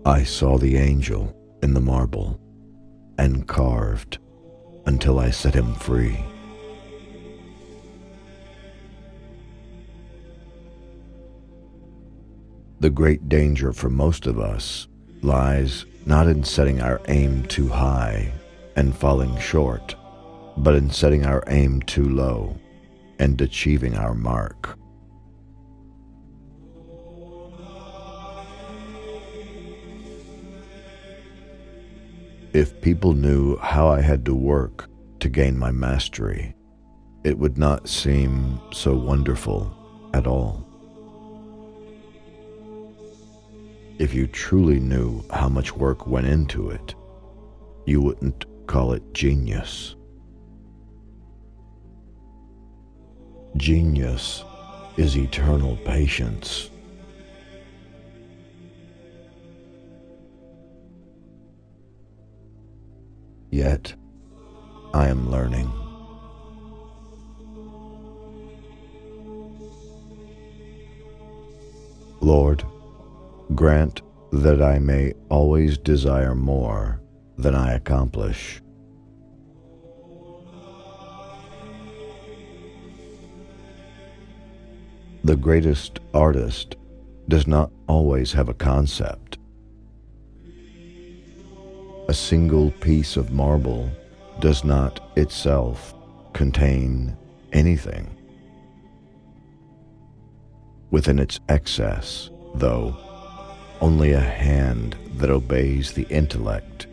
I saw the angel in the marble and carved until I set him free. The great danger for most of us lies not in setting our aim too high and falling short, but in setting our aim too low and achieving our mark. If people knew how I had to work to gain my mastery, it would not seem so wonderful at all. If you truly knew how much work went into it, you wouldn't call it genius. Genius is eternal patience. Yet, I am learning. Lord, grant that I may always desire more than I accomplish. The greatest artist does not always have a concept. A single piece of marble does not itself contain anything. Within its excess, though, only a hand that obeys the intellect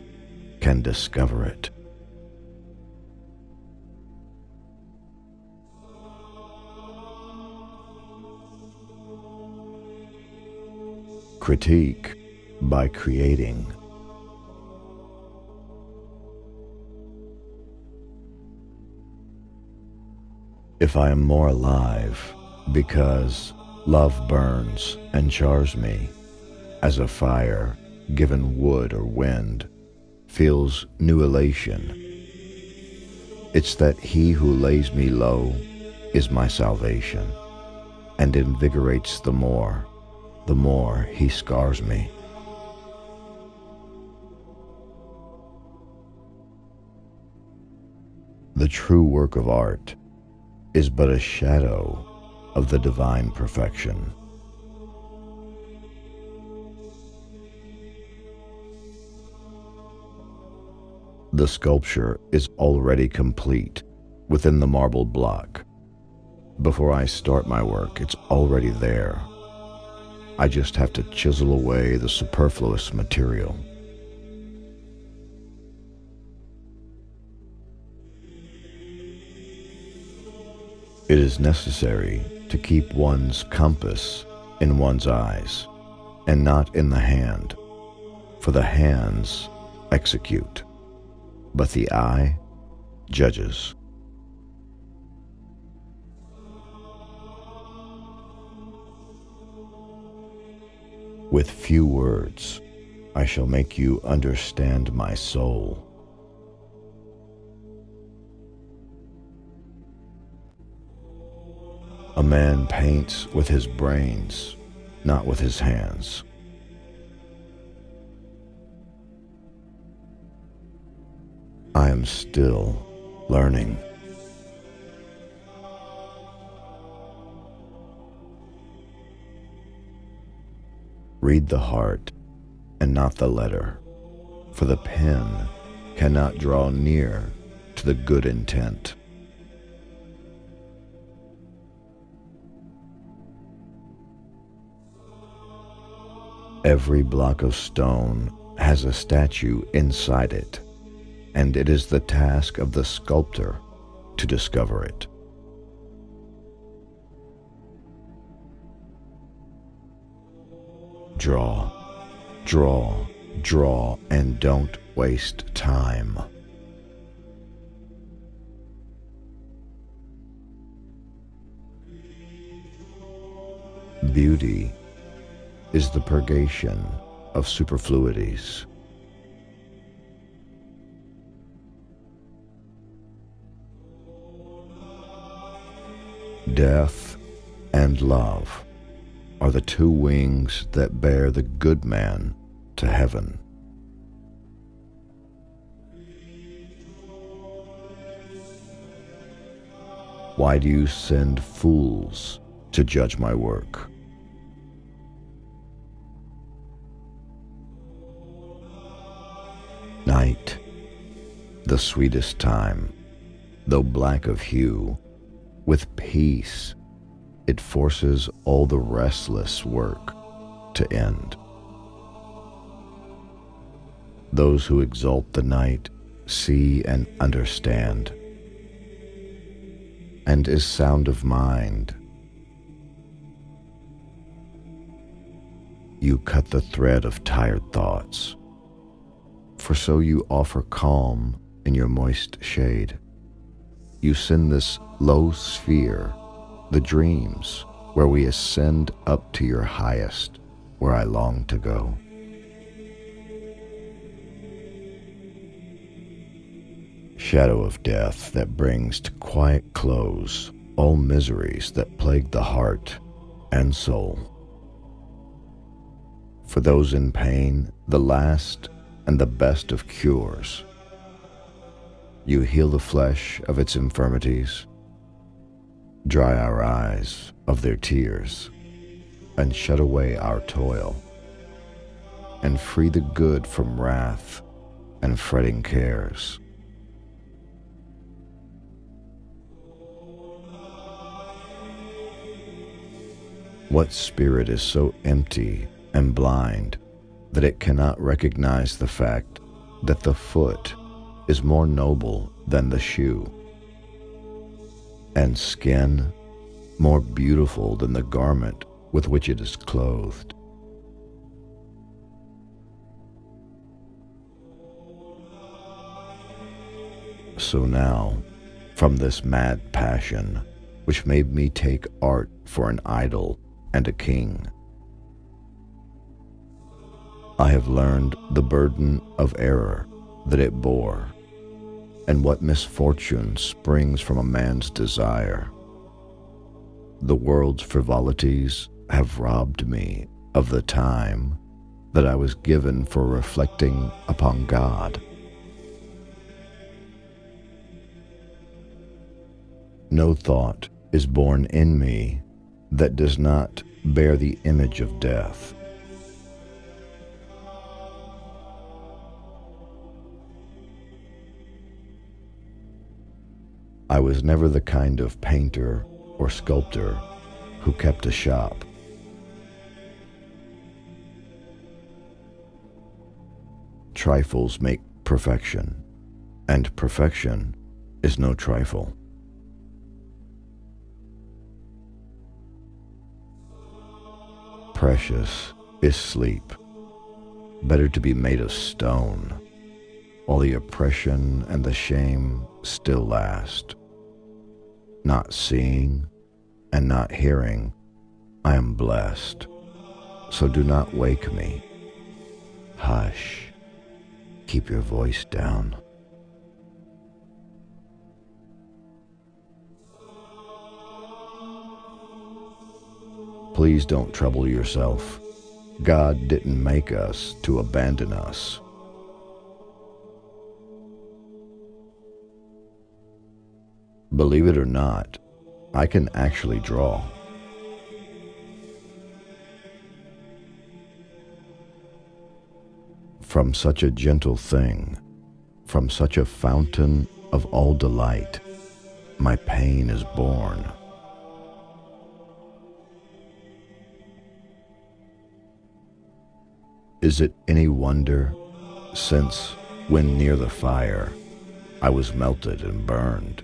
can discover it. Critique by creating. If I am more alive because love burns and chars me, as a fire given wood or wind feels new elation, it's that he who lays me low is my salvation and invigorates the more he scars me. The true work of art is but a shadow of the divine perfection. The sculpture is already complete within the marble block. Before I start my work, it's already there. I just have to chisel away the superfluous material. It is necessary to keep one's compass in one's eyes and not in the hand, for the hands execute, but the eye judges. With few words, I shall make you understand my soul. A man paints with his brains, not with his hands. I am still learning. Read the heart and not the letter, for the pen cannot draw near to the good intent. Every block of stone has a statue inside it, and it is the task of the sculptor to discover it. Draw, draw, draw, and don't waste time. Beauty is the purgation of superfluities. Death and love are the two wings that bear the good man to heaven. Why do you send fools to judge my work? Night, the sweetest time, though black of hue, with peace it forces all the restless work to end. Those who exalt the night see and understand, and is sound of mind. You cut the thread of tired thoughts, for so you offer calm in your moist shade. You send this low sphere, the dreams, where we ascend up to your highest, where I long to go. Shadow of death that brings to quiet close all miseries that plague the heart and soul. For those in pain, the last and the best of cures. You heal the flesh of its infirmities, dry our eyes of their tears, and shut away our toil, and free the good from wrath and fretting cares. What spirit is so empty and blind that it cannot recognize the fact that the foot is more noble than the shoe, and skin more beautiful than the garment with which it is clothed? So now, from this mad passion, which made me take art for an idol and a king, I have learned the burden of error that it bore, and what misfortune springs from a man's desire. The world's frivolities have robbed me of the time that I was given for reflecting upon God. No thought is born in me that does not bear the image of death. I was never the kind of painter or sculptor who kept a shop. Trifles make perfection, and perfection is no trifle. Precious is sleep, better to be made of stone, while the oppression and the shame still last. Not seeing and not hearing, I am blessed, so do not wake me. Hush, keep your voice down. Please don't trouble yourself. God didn't make us to abandon us. Believe it or not, I can actually draw. From such a gentle thing, from such a fountain of all delight, my pain is born. Is it any wonder, since, when near the fire, I was melted and burned?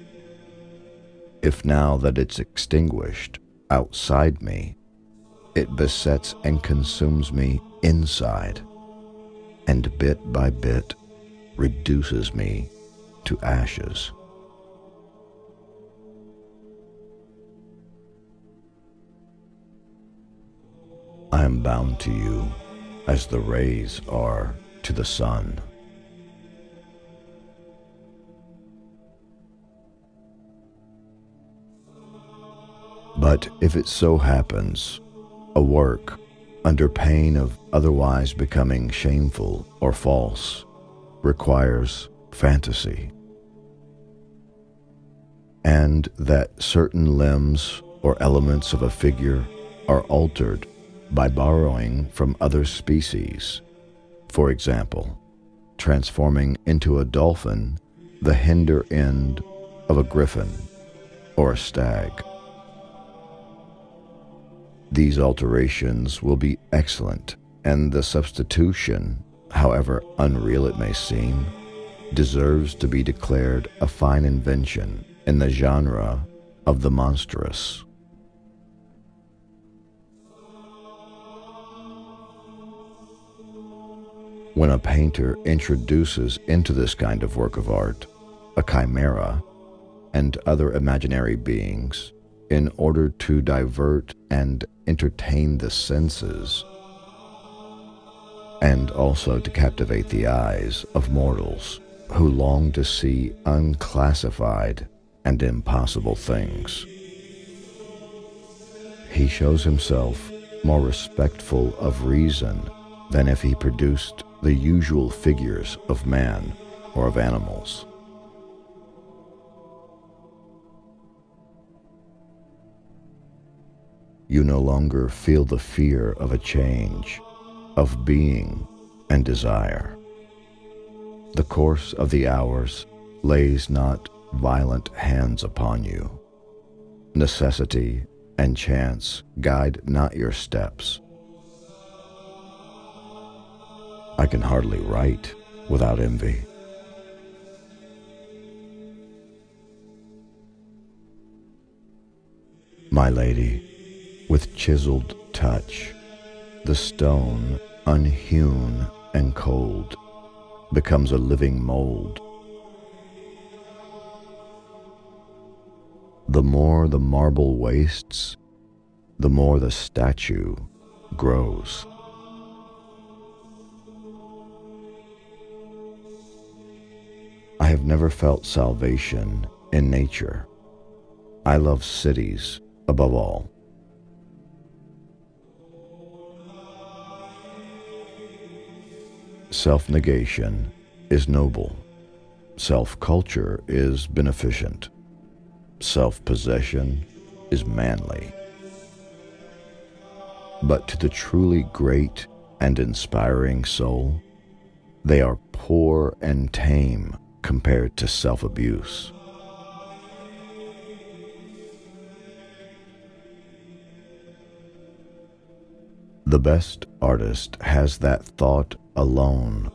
If now that it's extinguished outside me, it besets and consumes me inside, and bit by bit reduces me to ashes. I am bound to you as the rays are to the sun. But if it so happens, a work under pain of otherwise becoming shameful or false, requires fantasy, and that certain limbs or elements of a figure are altered by borrowing from other species. For example, transforming into a dolphin the hinder end of a griffin or a stag. These alterations will be excellent, and the substitution, however unreal it may seem, deserves to be declared a fine invention in the genre of the monstrous. When a painter introduces into this kind of work of art a chimera and other imaginary beings in order to divert and entertain the senses, and also to captivate the eyes of mortals who long to see unclassified and impossible things, he shows himself more respectful of reason than if he produced the usual figures of man or of animals. You no longer feel the fear of a change, of being and desire. The course of the hours lays not violent hands upon you. Necessity and chance guide not your steps. I can hardly write without envy. My lady, with chiseled touch, the stone, unhewn and cold, becomes a living mold. The more the marble wastes, the more the statue grows. I have never felt salvation in nature. I love cities above all. Self-negation is noble. Self-culture is beneficent. Self-possession is manly. But to the truly great and inspiring soul, they are poor and tame compared to self-abuse. The best artist has that thought alone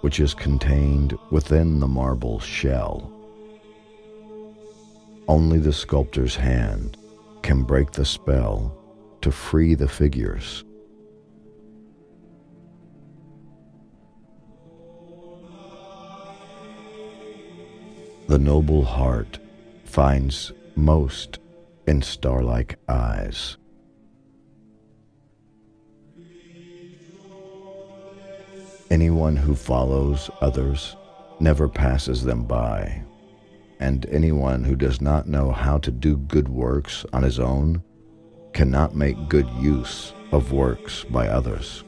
which is contained within the marble shell. Only the sculptor's hand can break the spell to free the figures. The noble heart finds most in star-like eyes. Anyone who follows others never passes them by, and anyone who does not know how to do good works on his own cannot make good use of works by others.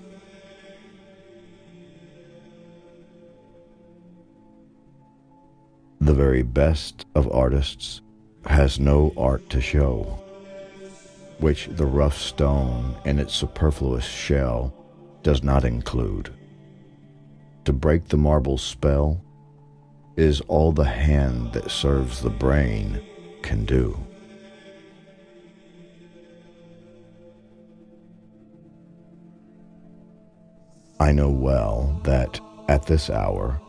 The very best of artists has no art to show, which the rough stone in its superfluous shell does not include. To break the marble spell is all the hand that serves the brain can do. I know well that at this hour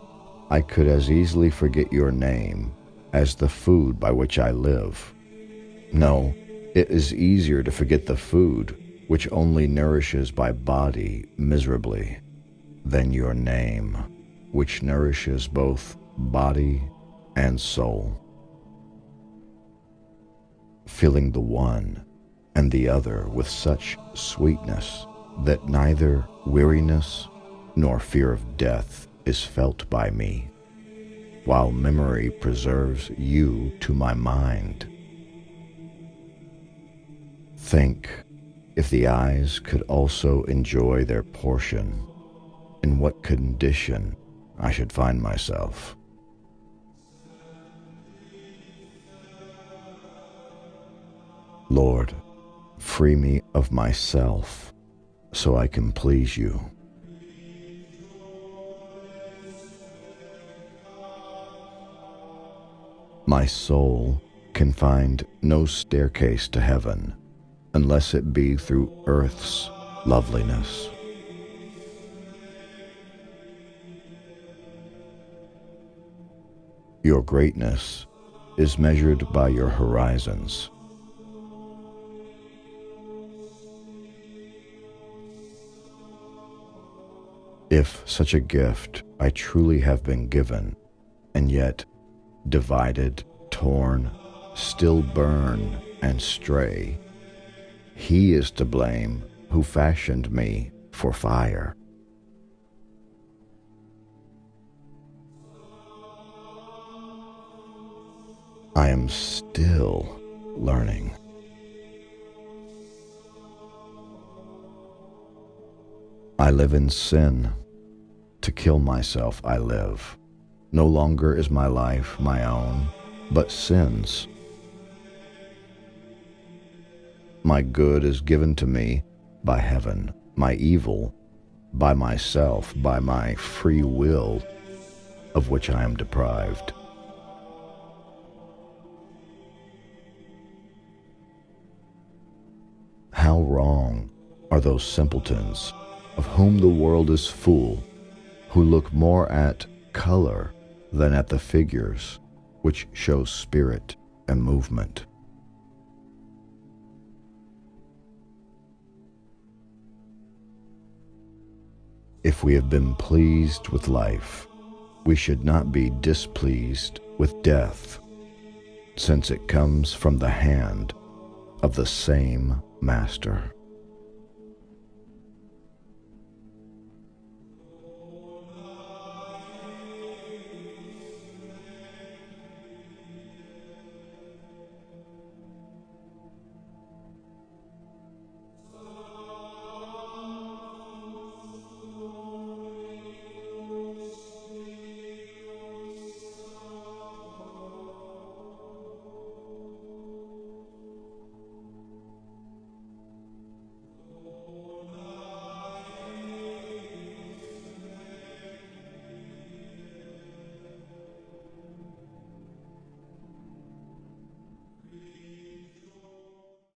I could as easily forget your name as the food by which I live. No, it is easier to forget the food which only nourishes my body miserably than your name, which nourishes both body and soul. Filling the one and the other with such sweetness that neither weariness nor fear of death is felt by me, while memory preserves you to my mind. Think If the eyes could also enjoy their portion, in what condition I should find myself. Lord, free me of myself so I can please you. My soul can find no staircase to heaven unless it be through earth's loveliness. Your greatness is measured by your horizons. If such a gift I truly have been given, and yet divided, torn, still burn and stray, he is to blame who fashioned me for fire. I am still learning. I live in sin. To kill myself I live. No longer is my life my own, but sin's. My good is given to me by heaven, my evil by myself, by my free will, of which I am deprived. How wrong are those simpletons of whom the world is full, who look more at color than at the figures which show spirit and movement. If we have been pleased with life, we should not be displeased with death, since it comes from the hand of the same Master.